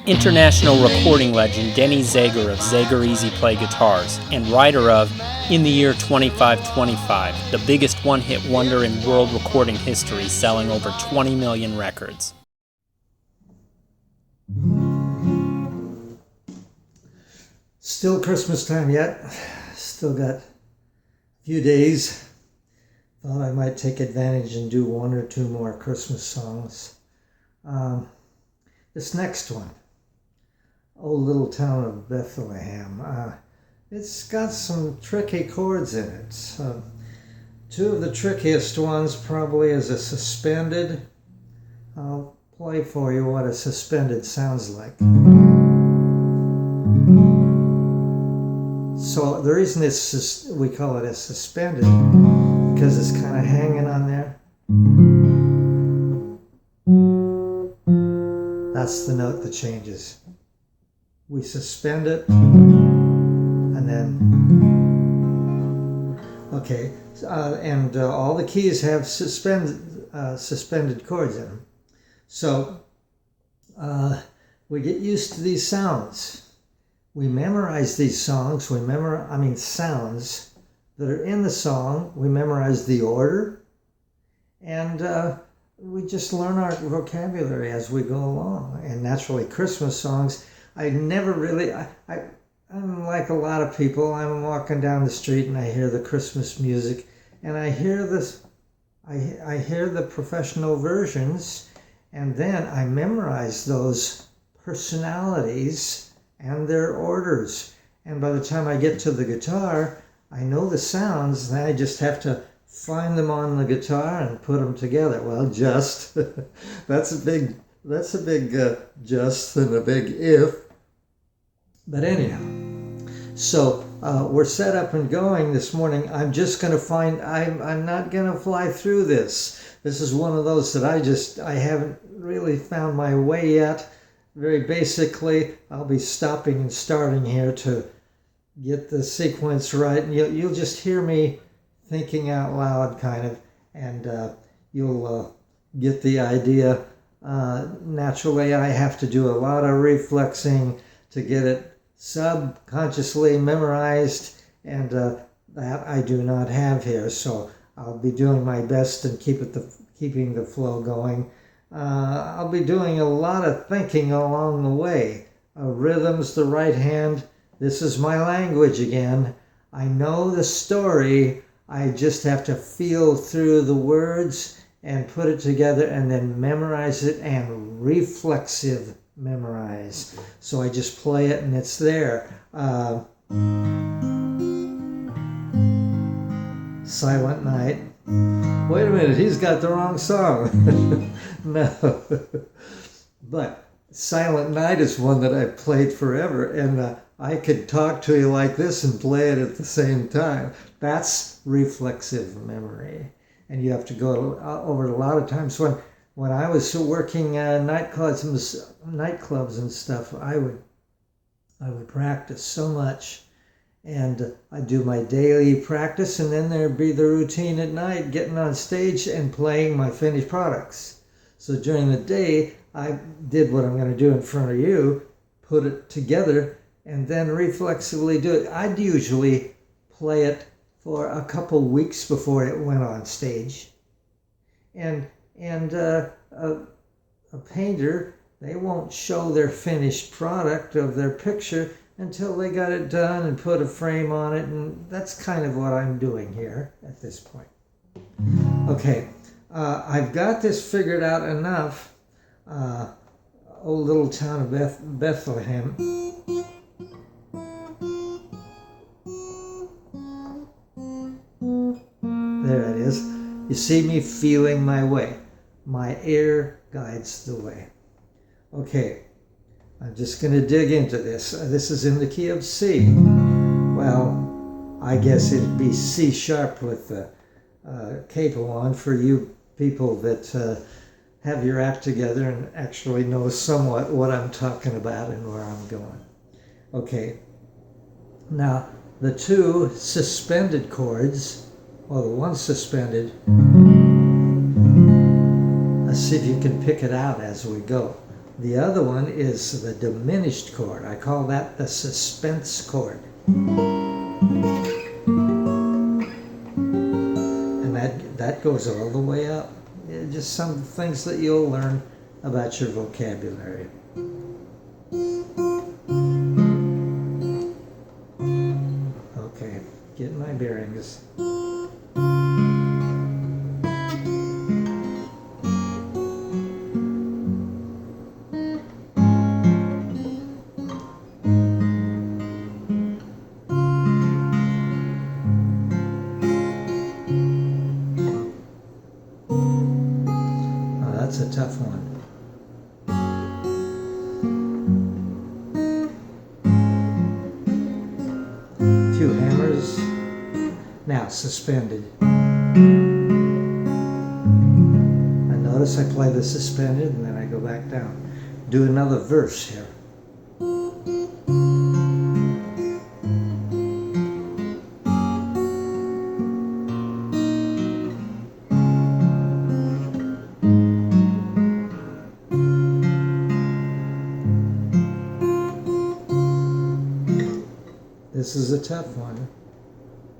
International recording legend Denny Zager of Zager Easy Play Guitars, and writer of In the Year 2525, the biggest one-hit wonder in world recording history, selling over 20 million records. Still Christmas time yet. Still got a few days. Thought I might take advantage and do one or two more Christmas songs. This next one, Oh Little Town of Bethlehem. It's got some tricky chords in it. Two of the trickiest ones probably is a suspended. I'll play for you what a suspended sounds like. So the reason we call it a suspended, because it's kind of hanging on there. That's the note that changes. We suspend it, and then, okay, and all the keys have suspended chords in them. So we get used to these sounds. We memorize these songs. Sounds that are in the song. We memorize the order, and we just learn our vocabulary as we go along. And naturally, Christmas songs, I'm like a lot of people. I'm walking down the street and I hear the Christmas music, and I hear the professional versions, and then I memorize those personalities and their orders. And by the time I get to the guitar, I know the sounds, and I just have to find them on the guitar and put them together. Well, just that's a big just and a big if. But anyhow, so we're set up and going this morning. I'm just going to I'm not going to fly through this. This is one of those that I haven't really found my way yet. Very basically, I'll be stopping and starting here to get the sequence right, and you'll just hear me thinking out loud, kind of, and you'll get the idea. Naturally, I have to do a lot of reflexing to get it subconsciously memorized, and that I do not have here. So I'll be doing my best and keeping the flow going. I'll be doing a lot of thinking along the way. Rhythms, the right hand. This is my language again. I know the story. I just have to feel through the words and put it together and then memorize it, and reflexive memorize. So I just play it and it's there. Silent Night. Wait a minute, he's got the wrong song. No. But Silent Night is one that I've played forever, and I could talk to you like this and play it at the same time. That's reflexive memory. And you have to go over it a lot of times. When I was working nightclubs and stuff, I would practice so much. And I'd do my daily practice, and then there'd be the routine at night, getting on stage and playing my finished products. So during the day, I did what I'm going to do in front of you, put it together, and then reflexively do it. I'd usually play it for a couple weeks before it went on stage. And a painter, they won't show their finished product of their picture until they got it done and put a frame on it, and that's kind of what I'm doing here at this point. Okay, I've got this figured out enough. Oh Little Town of Bethlehem. There it is. You see me feeling my way. My ear guides the way. Okay, I'm just going to dig into this. This is in the key of C. Well, I guess it'd be C sharp with the capo on for you people that have your act together and actually know somewhat what I'm talking about and where I'm going. Okay, now the two suspended chords, well, the one suspended, let's see if you can pick it out as we go. The other one is the diminished chord. I call that the suspense chord. And that goes all the way up. Just some things that you'll learn about your vocabulary. Okay, getting my bearings. That's a tough one. A few hammers. Now, suspended. And notice I play the suspended and then I go back down. Do another verse here. This is a tough one.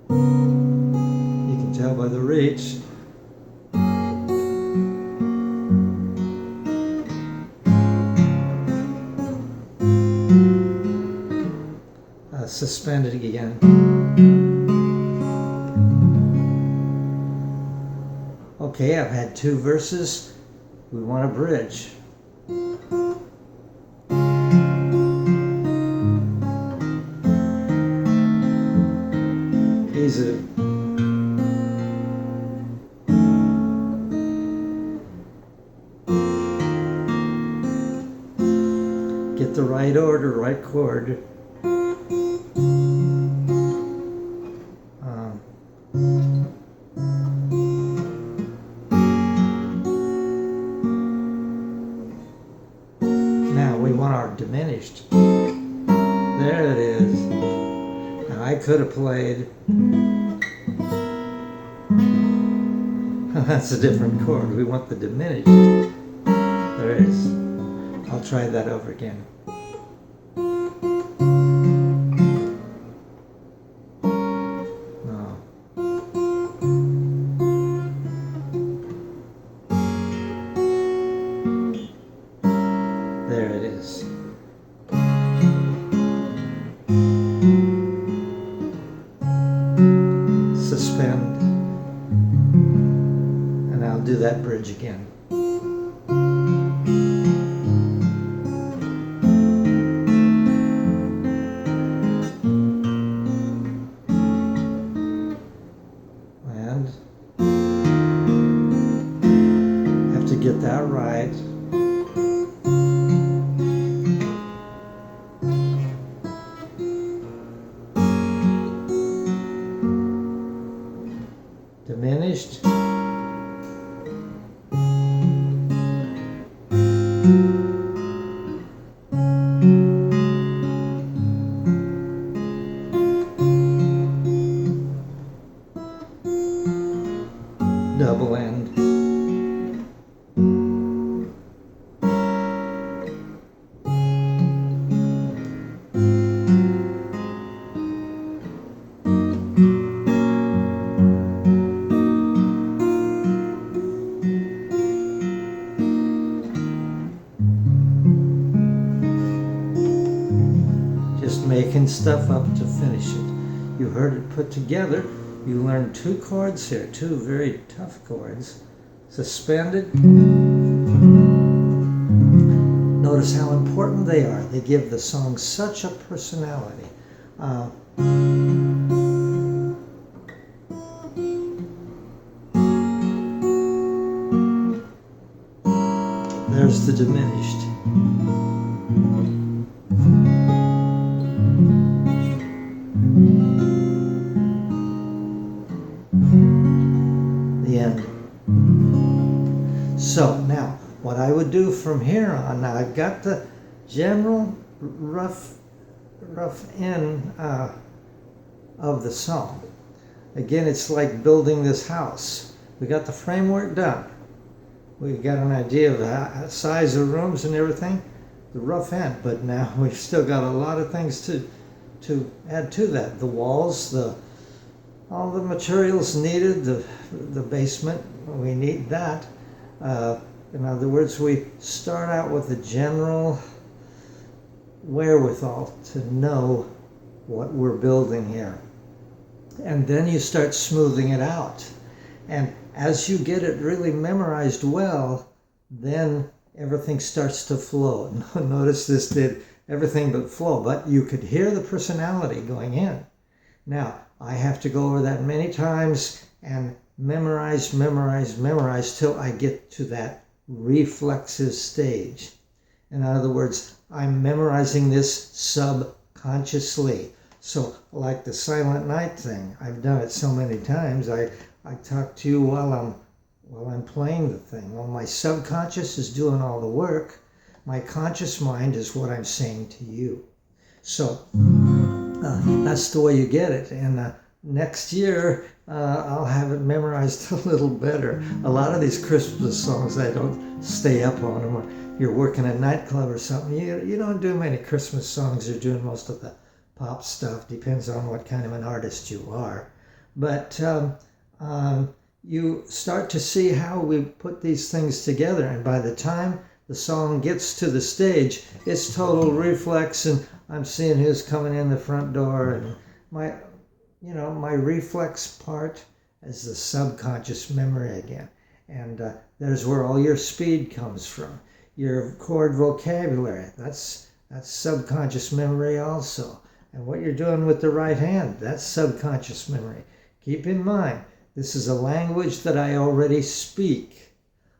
You can tell by the reach. Suspended again. Okay, I've had two verses. We want a bridge. Easy. Get the right order, right chord. Now we want our diminished. There it is. Now I could have played. That's a different chord. We want the diminished. There it is. I'll try that over again. No. There it is. Suspend. And I'll do that bridge again. And have to get that right. Diminished. Double end. Just making stuff up to finish it. You heard it put together. You learned two chords here, two very tough chords. Suspended. Notice how important they are. They give the song such a personality. There's the diminished. The end. So now, what I would do from here on, now I've got the general rough end of the song. Again, it's like building this house. We got the framework done. we got an idea of the size of rooms and everything, the rough end. But now we've still got a lot of things to add to that. The walls, all the materials needed, the basement, we need that. In other words, we start out with a general wherewithal to know what we're building here. And then you start smoothing it out. And as you get it really memorized well, then everything starts to flow. Notice this did everything but flow, but you could hear the personality going in. Now, I have to go over that many times and memorize till I get to that reflexive stage. In other words, I'm memorizing this subconsciously. So like the Silent Night thing, I've done it so many times. I talk to you while I'm playing the thing. Well, my subconscious is doing all the work. My conscious mind is what I'm saying to you. So that's the way you get it. And next year, I'll have it memorized a little better. A lot of these Christmas songs, I don't stay up on them. Or you're working a nightclub or something, you don't do many Christmas songs. You're doing most of the pop stuff. Depends on what kind of an artist you are. But you start to see how we put these things together. And by the time the song gets to the stage, it's total reflex, and I'm seeing who's coming in the front door, and my reflex part is the subconscious memory again. And there's where all your speed comes from. Your chord vocabulary, that's subconscious memory also. And what you're doing with the right hand, that's subconscious memory. Keep in mind, this is a language that I already speak.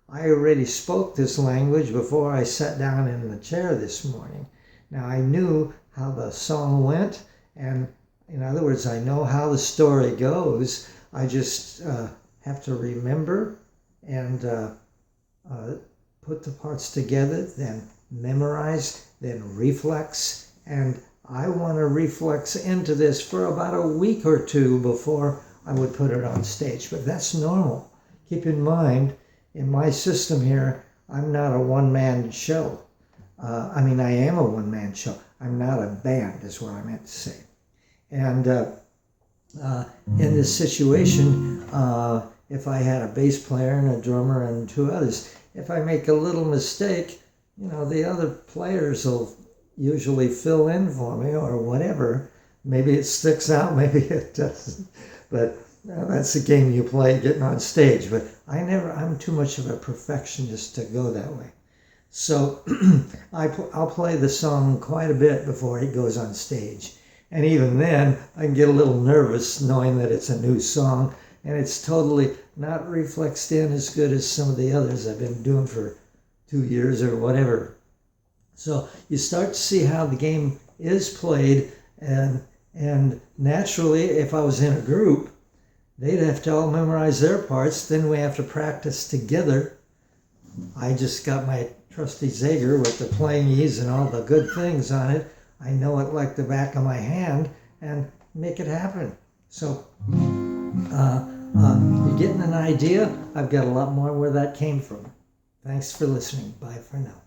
I already spoke this language before I sat down in the chair this morning. Now, I knew how the song went, and in other words, I know how the story goes. I just have to remember and put the parts together, then memorize, then reflex. And I want to reflex into this for about a week or two before I would put it on stage. But that's normal. Keep in mind, in my system here, I'm not a one-man show. I am a one-man show. I'm not a band, is what I meant to say. And in this situation, if I had a bass player and a drummer and two others, if I make a little mistake, the other players will usually fill in for me or whatever. Maybe it sticks out, maybe it doesn't. But that's the game you play, getting on stage. But I'm too much of a perfectionist to go that way. So I'll play the song quite a bit before it goes on stage. And even then, I can get a little nervous knowing that it's a new song and it's totally not reflexed in as good as some of the others I've been doing for 2 years or whatever. So you start to see how the game is played, and naturally, if I was in a group, they'd have to all memorize their parts. Then we have to practice together. I just got my trusty Zager with the playing ease and all the good things on it. I know it like the back of my hand and make it happen. So you're getting an idea. I've got a lot more where that came from. Thanks for listening. Bye for now.